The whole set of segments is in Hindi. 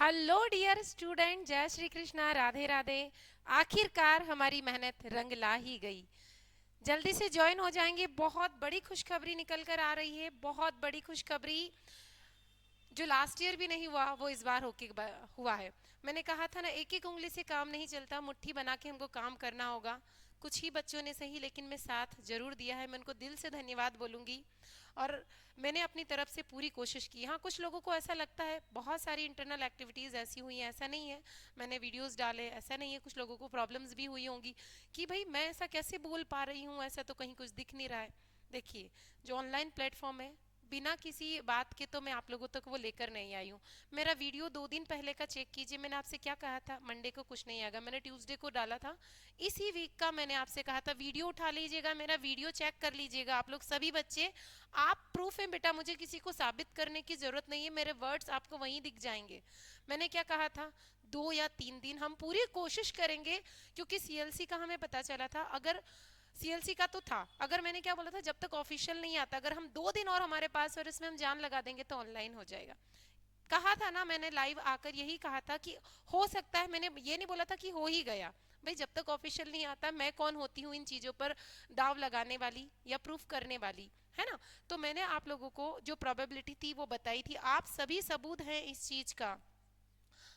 हेलो डियर स्टूडेंट, जय श्री कृष्णा, राधे राधे। आखिरकार हमारी मेहनत रंग ला ही गई। जल्दी से ज्वाइन हो जाएंगे। बहुत बड़ी खुशखबरी निकल कर आ रही है, बहुत बड़ी खुशखबरी। जो लास्ट ईयर भी नहीं हुआ वो इस बार हुआ है। मैंने कहा था ना, एक एक उंगली से काम नहीं चलता, मुट्ठी बना के हमको काम करना होगा। कुछ ही बच्चों ने सही, लेकिन मैं साथ जरूर दिया है। मैं उनको दिल से धन्यवाद बोलूंगी। और मैंने अपनी तरफ से पूरी कोशिश की। हाँ, कुछ लोगों को ऐसा लगता है, बहुत सारी इंटरनल एक्टिविटीज़ ऐसी हुई हैं, ऐसा नहीं है मैंने वीडियोस डाले, ऐसा नहीं है। कुछ लोगों को प्रॉब्लम्स भी हुई होंगी कि भाई मैं ऐसा कैसे बोल पा रही हूँ, ऐसा तो कहीं कुछ दिख नहीं रहा है। देखिए, जो ऑनलाइन प्लेटफॉर्म है, बिना किसी बात के तो मैं आप लोगों तक वो लेकर नहीं आई हूँ। मेरा वीडियो 2 दिन पहले का चेक कीजिए। मैंने आपसे क्या कहा था? मंडे को कुछ नहीं आएगा, मैंने ट्यूसडे को डाला था। इसी वीक का मैंने आपसे कहा था, वीडियो उठा लीजिएगा, मेरा वीडियो चेक कर लीजिएगा आप लोग सभी बच्चे। आप प्रूफ है बेटा, मुझे किसी को साबित करने की जरूरत नहीं है, मेरे वर्ड्स आपको वहीं दिख जाएंगे। मैंने क्या कहा था? 2 या 3 दिन हम पूरी कोशिश करेंगे, क्योंकि सीएलसी का हमें पता चला था। अगर सीएलसी का तो था, अगर मैंने क्या बोला था, जब तक ऑफिशियल नहीं आता, अगर हम 2 दिन और हमारे पास और इसमें हम जान लगा देंगे तो ऑनलाइन हो जाएगा। कहा था ना मैंने, लाइव आकर यही कहा था कि हो सकता है। मैंने ये नहीं बोला था कि हो ही गया। भाई, जब तक ऑफिशियल नहीं आता, मैं कौन होती हूँ इन चीजों पर दाव लगाने वाली या प्रूफ करने वाली, है ना? तो मैंने आप लोगों को जो प्रोबेबिलिटी थी वो बताई थी। आप सभी सबूत हैं इस चीज का,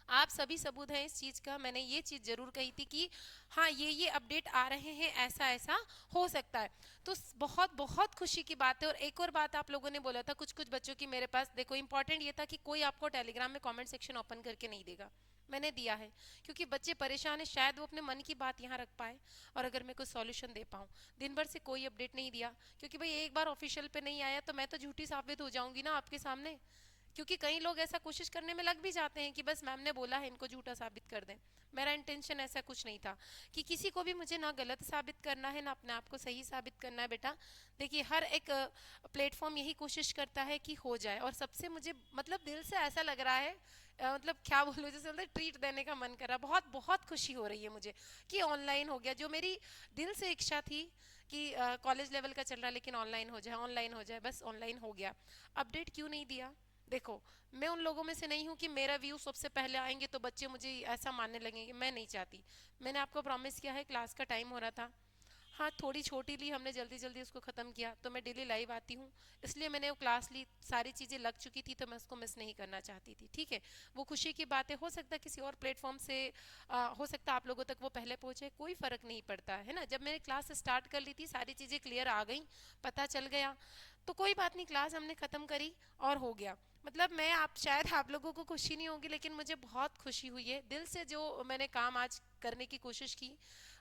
आप सभी सबूत हैं इस चीज का। मैंने ये चीज जरूर कही थी कि हाँ, ये अपडेट आ रहे हैं, ऐसा ऐसा हो सकता है। तो बहुत बहुत खुशी की बात है। और एक और बात आप लोगों ने बोला था, कुछ कुछ बच्चों की मेरे पास, देखो इंपॉर्टेंट ये था कि कोई आपको टेलीग्राम में कमेंट सेक्शन ओपन करके नहीं देगा। मैंने दिया है, क्योंकि बच्चे परेशान है, शायद वो अपने मन की बात यहाँ रख पाए और अगर मैं कोई सॉल्यूशन दे पाऊँ। दिन भर से कोई अपडेट नहीं दिया, क्योंकि भाई एक बार ऑफिशियल पे नहीं आया तो मैं तो झूठी साबित हो जाऊंगी ना आपके सामने। क्योंकि कई लोग ऐसा कोशिश करने में लग भी जाते हैं कि बस मैम ने बोला है, इनको झूठा साबित कर दें। मेरा इंटेंशन ऐसा कुछ नहीं था कि किसी को भी मुझे ना गलत साबित करना है ना अपने आप को सही साबित करना है बेटा। देखिए, हर एक प्लेटफॉर्म यही कोशिश करता है कि हो जाए। और सबसे मुझे मतलब दिल से ऐसा लग रहा है, मतलब क्या बोलूं, जैसे मतलब ट्रीट देने का मन कर रहा। बहुत बहुत खुशी हो रही है मुझे कि ऑनलाइन हो गया। जो मेरी दिल से इच्छा थी कि कॉलेज लेवल का चल रहा लेकिन ऑनलाइन हो जाए, ऑनलाइन हो जाए, बस ऑनलाइन हो गया। अपडेट क्यों नहीं दिया? देखो, मैं उन लोगों में से नहीं हूँ कि मेरा व्यू सबसे पहले आएंगे तो बच्चे मुझे ऐसा मानने लगेंगे, मैं नहीं चाहती। मैंने आपको प्रॉमिस किया है, क्लास का टाइम हो रहा था। हाँ, थोड़ी छोटी ली हमने, जल्दी जल्दी उसको ख़त्म किया। तो मैं डेली लाइव आती हूँ, इसलिए मैंने वो क्लास ली, सारी चीज़ें लग चुकी थी तो मैं उसको मिस नहीं करना चाहती थी। ठीक है, वो खुशी की बात है। हो सकता है किसी और प्लेटफॉर्म से हो सकता है आप लोगों तक वो पहले पहुँचे, कोई फ़र्क नहीं पड़ता है ना। जब मैंने क्लास स्टार्ट कर ली थी, सारी चीज़ें क्लियर आ गई, पता चल गया, तो कोई बात नहीं, क्लास हमने ख़त्म करी और हो गया। मतलब मैं, आप शायद आप लोगों को खुशी नहीं होगी, लेकिन मुझे बहुत खुशी हुई है दिल से। जो मैंने काम आज करने की कोशिश की,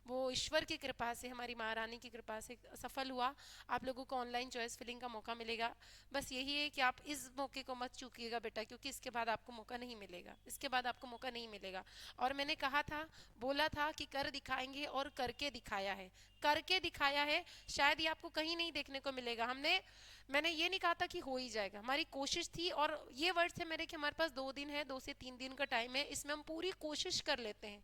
वो ईश्वर की कृपा से, हमारी महारानी की कृपा से सफल हुआ। आप लोगों को ऑनलाइन चॉइस फिलिंग का मौका मिलेगा। बस यही है कि आप इस मौके को मत चूकिएगा बेटा, क्योंकि इसके बाद आपको मौका नहीं मिलेगा, इसके बाद आपको मौका नहीं मिलेगा। और मैंने कहा था, बोला था कि कर दिखाएंगे, और करके दिखाया है, करके दिखाया है। शायद ये आपको कहीं नहीं देखने को मिलेगा। मैंने ये नहीं कहा था कि हो ही जाएगा, हमारी कोशिश थी। और ये वर्ड थे मेरे कि हमारे पास 2 दिन है, 2 से 3 दिन का टाइम है, इसमें हम पूरी कोशिश कर लेते हैं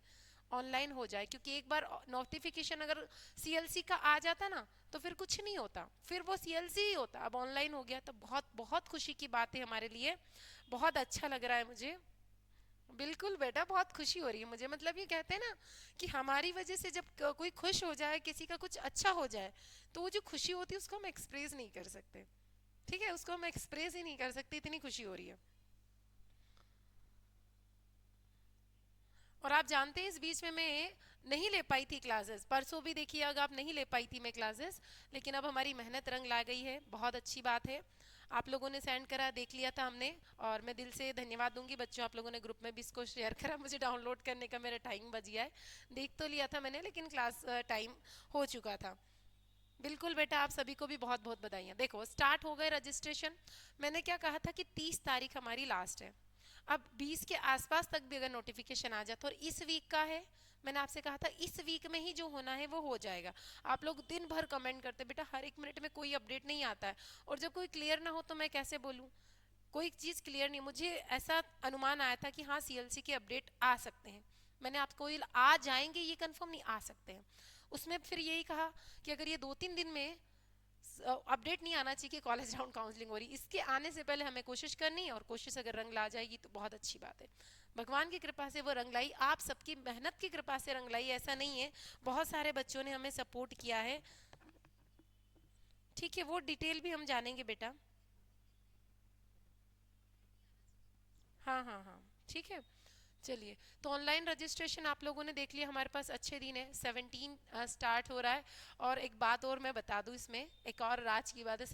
ऑनलाइन हो जाए। क्योंकि एक बार नोटिफिकेशन अगर सीएलसी का आ जाता ना, तो फिर कुछ नहीं होता, फिर वो सीएलसी ही होता। अब ऑनलाइन हो गया तो बहुत बहुत खुशी की बात है हमारे लिए। बहुत अच्छा लग रहा है मुझे। बिल्कुल बेटा, बहुत खुशी हो रही है मुझे। मतलब ये कहते हैं ना कि हमारी वजह से जब कोई खुश हो जाए, किसी का कुछ अच्छा हो जाए, तो वो जो खुशी होती है उसको हम एक्सप्रेस नहीं कर सकते। ठीक है, उसको हम एक्सप्रेस ही नहीं कर सकते, इतनी खुशी हो रही है। और आप जानते हैं, इस बीच में मैं नहीं ले पाई थी क्लासेस, परसों भी देखिए, अगर आप नहीं ले पाई थी मैं क्लासेस। लेकिन अब हमारी मेहनत रंग ला गई है, बहुत अच्छी बात है। आप लोगों ने सेंड करा, देख लिया था हमने, और मैं दिल से धन्यवाद दूंगी बच्चों, आप लोगों ने ग्रुप में भी इसको शेयर करा। मुझे डाउनलोड करने का मेरा टाइम बच गया है। देख तो लिया था मैंने, लेकिन क्लास टाइम हो चुका था। बिल्कुल बेटा, आप सभी को भी बहुत बहुत बधाइयाँ। देखो, स्टार्ट हो गए रजिस्ट्रेशन। मैंने क्या कहा था कि 30 तारीख हमारी लास्ट है। अब 20 के आसपास तक भी अगर नोटिफिकेशन आ जाता, और इस वीक का है, मैंने आपसे कहा था इस वीक में ही जो होना है वो हो जाएगा। आप लोग दिन भर कमेंट करते, बेटा हर एक मिनट में कोई अपडेट नहीं आता है, और जब कोई क्लियर ना हो तो मैं कैसे बोलूँ? कोई चीज़ क्लियर नहीं, मुझे ऐसा अनुमान आया था कि हाँ, सीएलसी के अपडेट आ सकते हैं। मैंने आपको ये आ जाएंगे ये कंफर्म नहीं, आ सकते हैं। उसमें फिर यही कहा कि अगर ये 2-3 दिन में अपडेट नहीं आना चाहिए कि कॉलेज राउंड काउंसलिंग हो रही। इसके आने से पहले हमें कोशिश करनी है, और कोशिश अगर रंग ला जाएगी तो बहुत अच्छी बात है। भगवान की कृपा से वो रंग लाई, आप सबकी मेहनत की कृपा से रंग लाई, ऐसा नहीं है, बहुत सारे बच्चों ने हमें सपोर्ट किया है। ठीक है, वो डिटेल भी हम जानेंगे बेटा। हाँ हाँ हाँ, ठीक है। चलिए, तो ऑनलाइन रजिस्ट्रेशन आप लोगों ने देख लिया, हमारे पास अच्छे दिन है, 17 स्टार्ट हो रहा है। और एक बात और मैं बता दूं, इसमें एक और राज की बात है,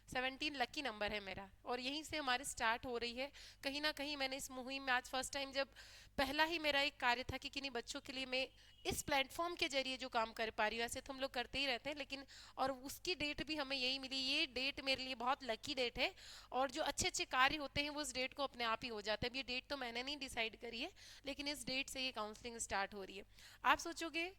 17 लकी नंबर है मेरा, और यहीं से हमारी स्टार्ट हो रही है। कहीं ना कहीं मैंने इस मुहिम में आज फर्स्ट टाइम, जब पहला ही मेरा एक कार्य था कि किन्हीं बच्चों के लिए मैं इस प्लेटफॉर्म के जरिए जो काम कर पा रही हूँ। ऐसे तो हम लोग करते ही रहते हैं, लेकिन और उसकी डेट भी हमें यही मिली, ये डेट मेरे लिए बहुत लकी डेट है। और जो अच्छे अच्छे कार्य होते हैं वो उस डेट को अपने आप ही हो जाते हैं। अब ये डेट तो मैंने नहीं डिसाइड करी है, लेकिन इस डेट से ये काउंसलिंग स्टार्ट हो रही है। आप सोचोगे,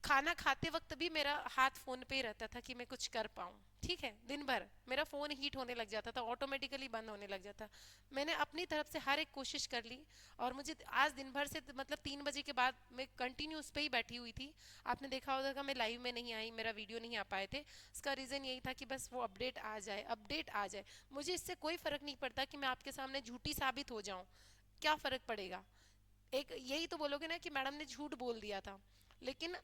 खाना खाते वक्त भी मेरा हाथ फोन पे ही रहता था कि मैं कुछ कर पाऊं। ठीक है, दिन भर मेरा फोन हीट होने लग जाता था, ऑटोमेटिकली बंद होने लग जाता। मैंने अपनी तरफ से हर एक कोशिश कर ली, और मुझे आज दिन भर से मतलब 3 बजे के बाद मैं कंटिन्यू उस पे ही बैठी हुई थी। आपने देखा होगा कि मैं लाइव में नहीं आई, मेरा वीडियो नहीं आ पाए थे। इसका रीज़न यही था कि बस वो अपडेट आ जाए, अपडेट आ जाए। मुझे इससे कोई फ़र्क नहीं पड़ता कि मैं आपके सामने झूठी साबित हो जाऊं, क्या फ़र्क पड़ेगा। एक यही तो बोलोगे ना कि मैडम ने झूठ बोल दिया था, लेकिन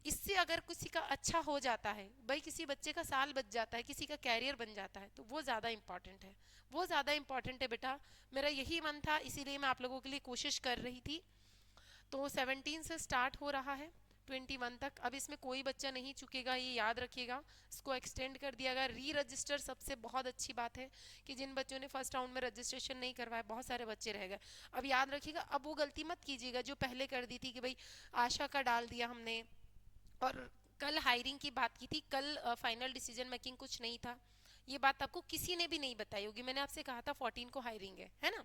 इससे अगर किसी का अच्छा हो जाता है भाई, किसी बच्चे का साल बच जाता है, किसी का कैरियर बन जाता है, तो वो ज़्यादा इंपॉर्टेंट है, वो ज़्यादा इंपॉर्टेंट है बेटा। मेरा यही मन था, इसीलिए मैं आप लोगों के लिए कोशिश कर रही थी। तो 17 से स्टार्ट हो रहा है 21 तक। अब इसमें कोई बच्चा नहीं चुकेगा, ये याद रखिएगा। इसको एक्सटेंड कर दिया गया, री रजिस्टर सबसे बहुत अच्छी बात है कि जिन बच्चों ने फर्स्ट राउंड में रजिस्ट्रेशन नहीं करवाया, बहुत सारे बच्चे रह गए। अब याद रखिएगा, अब वो गलती मत कीजिएगा जो पहले कर दी थी कि भाई आशा का डाल दिया हमने, और कल हायरिंग की बात की थी, कल फाइनल डिसीजन मेकिंग कुछ नहीं था। ये बात आपको किसी ने भी नहीं बताई होगी, मैंने आपसे कहा था 14 को हायरिंग है ना।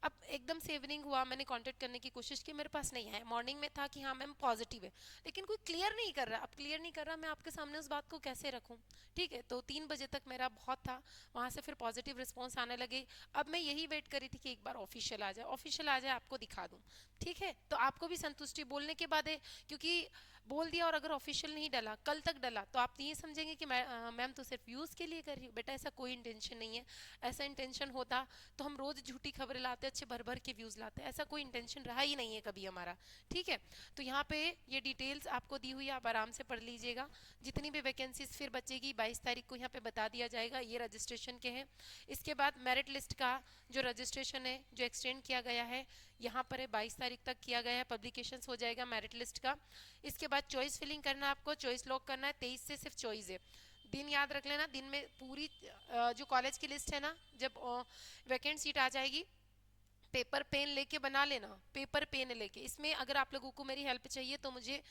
अब एकदम से इवनिंग हुआ, मैंने कांटेक्ट करने की कोशिश की, मेरे पास नहीं है। मॉर्निंग में था कि हाँ मैम पॉजिटिव है, लेकिन कोई क्लियर नहीं कर रहा। अब क्लियर नहीं कर रहा, मैं आपके सामने उस बात को कैसे रखूं। ठीक है, तो 3 बजे तक मेरा बहुत था, वहां से फिर पॉजिटिव रिस्पॉन्स आने लगे। अब मैं यही वेट करी थी कि एक बार ऑफिशियल आ जाए, ऑफिशियल आ जाए, आपको दिखा दूं। ठीक है, तो आपको भी संतुष्टि बोलने के बाद है, क्योंकि बोल दिया और अगर ऑफिशियल नहीं डला, कल तक डला, तो आप ये समझेंगे कि मैम तो सिर्फ व्यूज के लिए कर रही हूँ। बेटा ऐसा कोई इंटेंशन नहीं है। ऐसा इंटेंशन होता तो हम रोज झूठी खबरें लाते, अच्छे भर भर के व्यूज लाते। ऐसा कोई इंटेंशन रहा ही नहीं है कभी हमारा। ठीक है, तो यहाँ पे ये डिटेल्स आपको दी हुई है, आप आराम से पढ़ लीजिएगा। जितनी भी वैकेंसीज फिर बचेगी 22 तारीख को यहाँ पे बता दिया जाएगा, ये रजिस्ट्रेशन के हैं। इसके बाद मेरिट लिस्ट का जो रजिस्ट्रेशन है, जो एक्सटेंड किया गया है, यहाँ पर है 22 तारीख तक किया गया है, पब्लिकेशन हो जाएगा मेरिट लिस्ट का। इसके बाद चॉइस फिलिंग करना है आपको, चॉइस लॉक करना है, 23 से सिर्फ चॉइस है। दिन याद रख लेना, दिन में पूरी जो कॉलेज की लिस्ट है ना, जब वैकेंट सीट आ जाएगी, पेपर पेन लेके बना लेना, पेपर पेन लेके। इसमें अगर आप लोगों को मेरी हेल्प चाहिए तो मुझे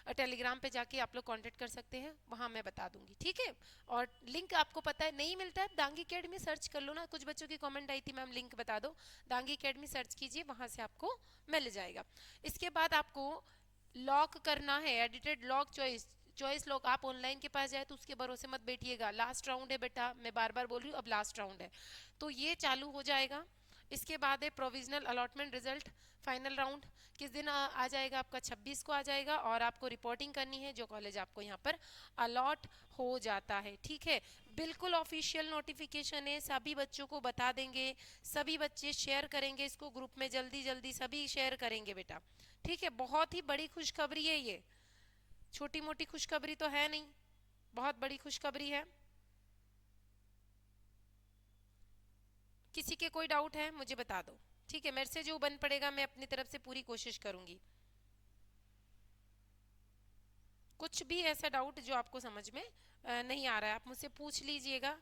टेलीग्राम पे जाके आप लोग कांटेक्ट कर सकते हैं, वहां मैं बता दूंगी। ठीक है, और लिंक आपको पता है नहीं मिलता है, दांगी अकेडमी सर्च कर लो ना। कुछ बच्चों की कमेंट आई थी मैम लिंक बता दो, दांगी अकेडमी सर्च कीजिए, वहां से आपको मिल जाएगा। इसके बाद आपको लॉक करना है, edited lock choice, choice lock. आप ऑनलाइन के पास जाए तो उसके भरोसे मत बैठिएगा, लास्ट राउंड है बेटा, मैं बार बार बोल रही हूँ, अब लास्ट राउंड है, तो ये चालू हो जाएगा। इसके बाद है provisional allotment result, final round किस दिन आ जाएगा आपका, 26 को आ जाएगा। और आपको रिपोर्टिंग करनी है जो कॉलेज आपको यहाँ पर अलॉट हो जाता है। ठीक है, बिल्कुल ऑफिशियल नोटिफिकेशन है, सभी बच्चों को बता देंगे, सभी बच्चे शेयर करेंगे इसको ग्रुप में, जल्दी जल्दी सभी शेयर करेंगे बेटा। ठीक है, बहुत ही बड़ी खुशखबरी है ये, छोटी मोटी खुशखबरी तो है नहीं, बहुत बड़ी खुशखबरी है। किसी के कोई डाउट है मुझे बता दो। ठीक है, मेरे से जो बन पड़ेगा मैं अपनी तरफ से पूरी कोशिश करूंगी। कुछ भी ऐसा डाउट जो आपको समझ में नहीं आ रहा है, आप मुझसे पूछ लीजिएगा।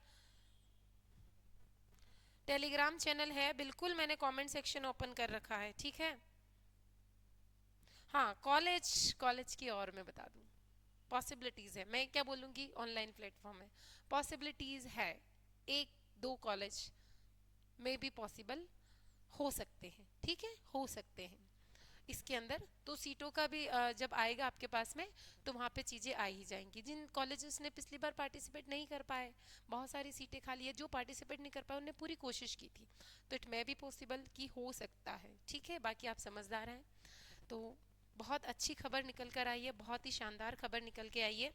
टेलीग्राम चैनल है बिल्कुल, मैंने कमेंट सेक्शन ओपन कर रखा है। ठीक है, हाँ कॉलेज, कॉलेज की और मैं बता दूं, पॉसिबिलिटीज है, मैं क्या बोलूँगी, ऑनलाइन प्लेटफॉर्म है, पॉसिबिलिटीज है, एक दो कॉलेज में भी पॉसिबल हो सकते हैं। ठीक है, हो सकते हैं इसके अंदर। तो सीटों का भी जब आएगा आपके पास में, तो वहाँ पे चीज़ें आ ही जाएंगी। जिन कॉलेजेस ने पिछली बार पार्टिसिपेट नहीं कर पाए, बहुत सारी सीटें खाली है, जो पार्टिसिपेट नहीं कर पाए उन्हें पूरी कोशिश की थी, तो इट मे बी पॉसिबल कि हो सकता है। ठीक है, बाकी आप समझदार हैं। तो बहुत अच्छी खबर निकल कर आई है, बहुत ही शानदार खबर निकल के आई है।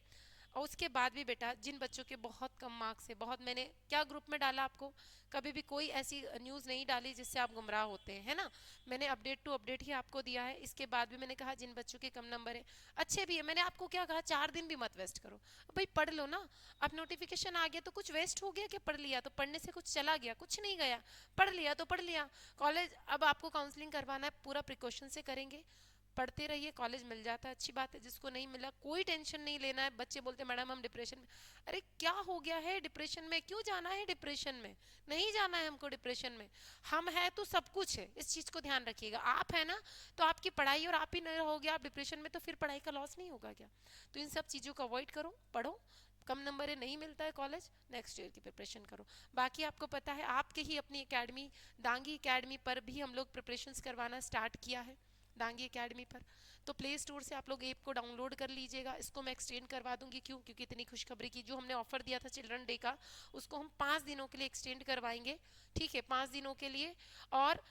और उसके बाद भी बेटा जिन बच्चों के बहुत कम मार्क्स है, बहुत, मैंने क्या ग्रुप में डाला आपको, कभी भी कोई ऐसी न्यूज़ नहीं डाली जिससे आप गुमराह होते हैं, है ना। मैंने अपडेट टू अपडेट ही आपको दिया है। इसके बाद भी मैंने कहा जिन बच्चों के कम नंबर है, अच्छे भी है, मैंने आपको क्या कहा, 4 दिन भी मत वेस्ट करो, भाई पढ़ लो ना। अब नोटिफिकेशन आ गया तो कुछ वेस्ट हो गया क्या, पढ़ लिया तो पढ़ने से कुछ चला गया, कुछ नहीं गया, पढ़ लिया तो पढ़ लिया। कॉलेज अब आपको काउंसलिंग करवाना है, पूरा प्रिकॉशन से करेंगे, पढ़ते रहिए, कॉलेज मिल जाता है, अच्छी बात है। जिसको नहीं मिला कोई टेंशन नहीं लेना है। बच्चे बोलते मैडम हम डिप्रेशन में, अरे क्या हो गया है डिप्रेशन में, क्यों जाना है डिप्रेशन में, नहीं जाना है हमको डिप्रेशन में। हम है तो सब कुछ है, इस चीज को ध्यान रखिएगा। आप है ना तो आपकी पढ़ाई, और आप ही नहीं रहोगे आप डिप्रेशन में तो फिर पढ़ाई का लॉस नहीं होगा क्या। तो इन सब चीजों को अवॉइड करो, पढ़ो, कम नंबर है नहीं मिलता है कॉलेज, नेक्स्ट ईयर की प्रिपरेशन करो। बाकी आपको पता है आपके ही अपनी एकेडमी दांगी एकेडमी पर भी हम लोग प्रिपरेशंस करवाना स्टार्ट किया है, दांगी एकेडमी पर। तो प्ले स्टोर से आप लोग ऐप को डाउनलोड कर लीजिएगा। इसको मैं एक्सटेंड करवा दूंगी, क्यों, क्योंकि इतनी खुशखबरी की, जो हमने ऑफर दिया था चिल्ड्रन डे का, उसको हम 5 दिनों के लिए एक्सटेंड करवाएंगे, ठीक है, 5 दिनों के लिए। और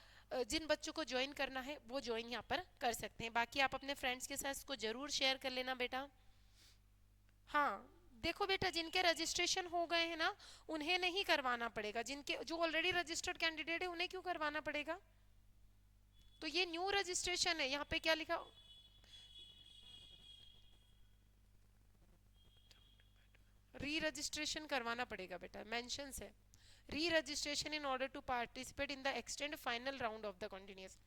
जिन बच्चों को ज्वाइन करना है वो ज्वाइन यहाँ पर कर सकते हैं। बाकी आप अपने फ्रेंड्स के साथ इसको जरूर शेयर कर लेना बेटा। हाँ, देखो बेटा जिनके रजिस्ट्रेशन हो गए हैं ना उन्हें नहीं करवाना पड़ेगा, जिनके जो ऑलरेडी रजिस्टर्ड कैंडिडेट है उन्हें क्यों करवाना पड़ेगा। तो ये न्यू रजिस्ट्रेशन है, यहाँ पे क्या लिखा, री रजिस्ट्रेशन करवाना पड़ेगा बेटा, मेंशन है reregistration in order to participate in the extend final round of the continuous.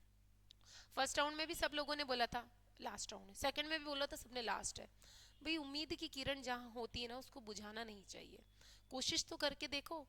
First round में भी सब लोगों ने बोला था लास्ट राउंड है, सेकंड में भी बोला था सबने लास्ट है। भाई उम्मीद की किरण जहाँ होती है ना उसको बुझाना नहीं चाहिए, कोशिश तो करके देखो।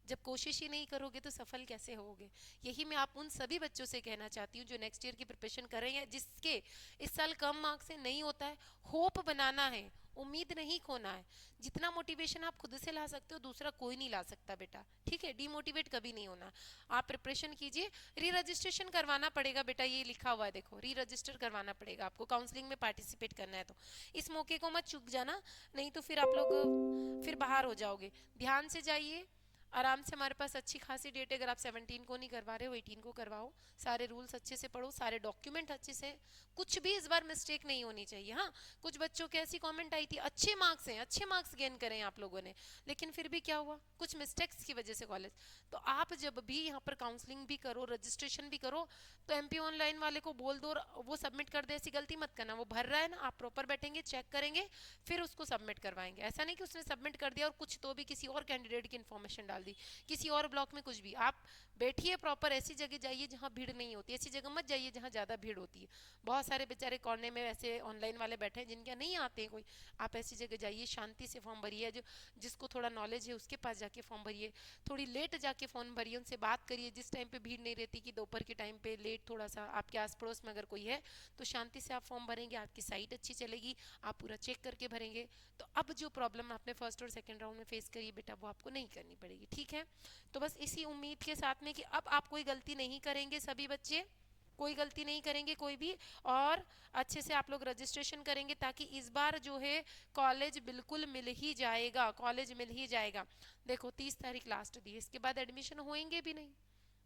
जब कोशिश ही नहीं करोगे तो सफल कैसे होगे। यही मैं आप उन सभी बच्चों से कहना चाहती हूँ जो नेक्स्ट ईयर की प्रिपरेशन कर रहे हैं, जिसके इस साल कम मार्क्स से नहीं होता है, होप बनाना है, उम्मीद नहीं खोना है। जितना मोटिवेशन आप खुद से ला सकते हो दूसरा कोई नहीं ला सकता बेटा, ठीक है, डीमोटिवेट कभी नहीं होना। आप प्रिपरेशन कीजिए, री रजिस्ट्रेशन करवाना पड़ेगा बेटा, ये लिखा हुआ है देखो, री रजिस्टर करवाना पड़ेगा आपको, काउंसलिंग में पार्टिसिपेट करना है तो इस मौके को मत चूक जाना, नहीं तो फिर आप लोग फिर बाहर हो जाओगे। ध्यान से जाइए, आराम से, हमारे पास अच्छी खासी डेट है, अगर आप 17 को नहीं करवा रहे हो 18 को करवाओ, सारे रूल्स अच्छे से पढ़ो, सारे डॉक्यूमेंट अच्छे से, कुछ भी इस बार मिस्टेक नहीं होनी चाहिए। हाँ, कुछ बच्चों के ऐसी कमेंट आई थी, अच्छे मार्क्स हैं, अच्छे मार्क्स गेन करें आप लोगों ने, लेकिन फिर भी क्या हुआ, कुछ मिस्टेक्स की वजह से कॉलेज। तो आप जब भी यहाँ पर काउंसलिंग भी करो, रजिस्ट्रेशन भी करो, तो एमपी ऑनलाइन वाले को बोल दो वो सबमिट कर दे, ऐसी गलती मत करना। वो भर रहा है ना, आप प्रॉपर बैठेंगे, चेक करेंगे, फिर उसको सबमिट करवाएंगे। ऐसा नहीं कि उसने सबमिट कर दिया और कुछ तो भी किसी और कैंडिडेट की इन्फॉर्मेशन डाल दी, किसी और ब्लॉक में कुछ भी। आप बैठिए प्रॉपर, ऐसी जगह जाइए जहाँ भीड़ नहीं होती, ऐसी जगह मत जाइए जहाँ ज़्यादा भीड़ होती है। बहुत सारे बेचारे कोने में ऐसे ऑनलाइन वाले बैठे हैं जिनके नहीं आते हैं कोई। आप ऐसी जगह जाइए, शांति से फॉर्म भरिए, जो जिसको थोड़ा नॉलेज है उसके पास जाके फॉर्म भरिए, थोड़ी लेट जाके फॉर्म भरिए, उनसे बात करिए, जिस टाइम पे भीड़ नहीं रहती कि दोपहर के टाइम पे लेट थोड़ा सा आपके आस पड़ोस में अगर कोई है तो शांति से आप फॉर्म भरेंगे, आपकी साइट अच्छी चलेगी, आप पूरा चेक करके भरेंगे। तो अब जो प्रॉब्लम आपने फर्स्ट और सेकंड राउंड में फेस करी बेटा वो आपको नहीं करनी पड़ेगी, ठीक है। तो बस इसी उम्मीद के साथ में कि अब आप कोई गलती नहीं करेंगे, सभी बच्चे कोई गलती नहीं करेंगे कोई भी, और अच्छे से आप लोग रजिस्ट्रेशन करेंगे ताकि इस बार जो है कॉलेज बिल्कुल मिल ही जाएगा, कॉलेज मिल ही जाएगा। देखो 30 तारीख लास्ट दी, इसके बाद एडमिशन होएंगे भी नहीं,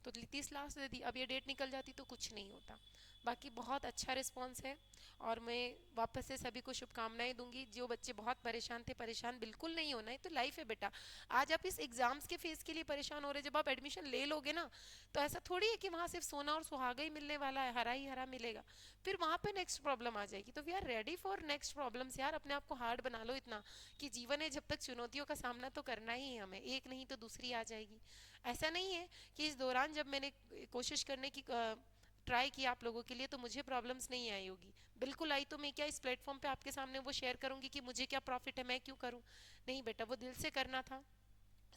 तो 30 लास्ट दे दी, अब ये डेट निकल जाती तो कुछ नहीं होता। बाकी बहुत अच्छा रिस्पॉन्स है, और मैं वापस से सभी को शुभकामनाएं दूंगी। जो बच्चे बहुत परेशान थे, परेशान बिल्कुल नहीं होना है, तो लाइफ है बेटा। आज आप इस एग्जाम्स के फेस के लिए परेशान हो रहे, जब आप एडमिशन ले लोगे ना तो ऐसा थोड़ी है कि वहाँ सिर्फ सोना और सुहागा ही मिलने वाला है, हरा ही हरा मिलेगा, फिर वहाँ पे नेक्स्ट प्रॉब्लम आ जाएगी। तो we are ready for next problems यार, अपने आप को हार्ड बना लो इतना कि जीवन है जब तक चुनौतियों का सामना तो करना ही है हमें, एक नहीं तो दूसरी आ जाएगी। ऐसा नहीं है कि इस दौरान जब मैंने कोशिश करने की ट्राई किया आप लोगों के लिए तो मुझे प्रॉब्लम्स नहीं आई होगी, बिल्कुल आई। तो मैं क्या इस प्लेटफॉर्म पे आपके सामने वो शेयर करूंगी कि मुझे क्या प्रॉफिट है, मैं क्यों करूं। नहीं बेटा, वो दिल से करना था,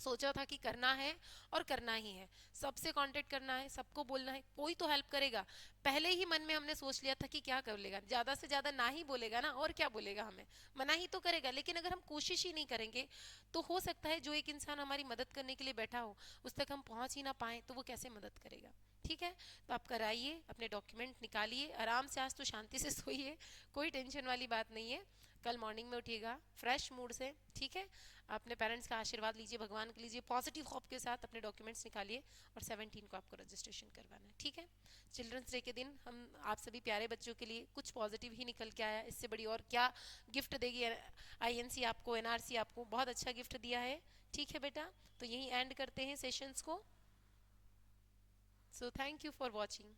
सोचा था कि करना है और करना ही है, सबसे कांटेक्ट करना है, सबको बोलना है, कोई तो हेल्प करेगा। पहले ही मन में हमने सोच लिया था कि क्या कर लेगा, ज्यादा से ज्यादा ना ही बोलेगा ना, और क्या बोलेगा, हमें मना ही तो करेगा। लेकिन अगर हम कोशिश ही नहीं करेंगे तो हो सकता है जो एक इंसान हमारी मदद करने के लिए बैठा हो उस तक हम पहुंच ही ना पाए, तो वो कैसे मदद करेगा, ठीक है। तो आप कराइए, अपने डॉक्यूमेंट निकालिए, आराम से, आज तो शांति से सोइए, कोई टेंशन वाली बात नहीं है। कल मॉर्निंग में उठिएगा फ्रेश मूड से, ठीक है। अपने पेरेंट्स का आशीर्वाद लीजिए, भगवान का लीजिए, पॉजिटिव होप के साथ अपने डॉक्यूमेंट्स निकालिए और 17 को आपको रजिस्ट्रेशन करवाना है, ठीक है। चिल्ड्रंस डे के दिन हम आप सभी प्यारे बच्चों के लिए कुछ पॉजिटिव ही निकल के आया, इससे बड़ी और क्या गिफ्ट देगी आईएनसी आपको, एनआरसी आपको बहुत अच्छा गिफ्ट दिया है, ठीक है बेटा। तो यही एंड करते हैं सेशंस को। So thank you for watching.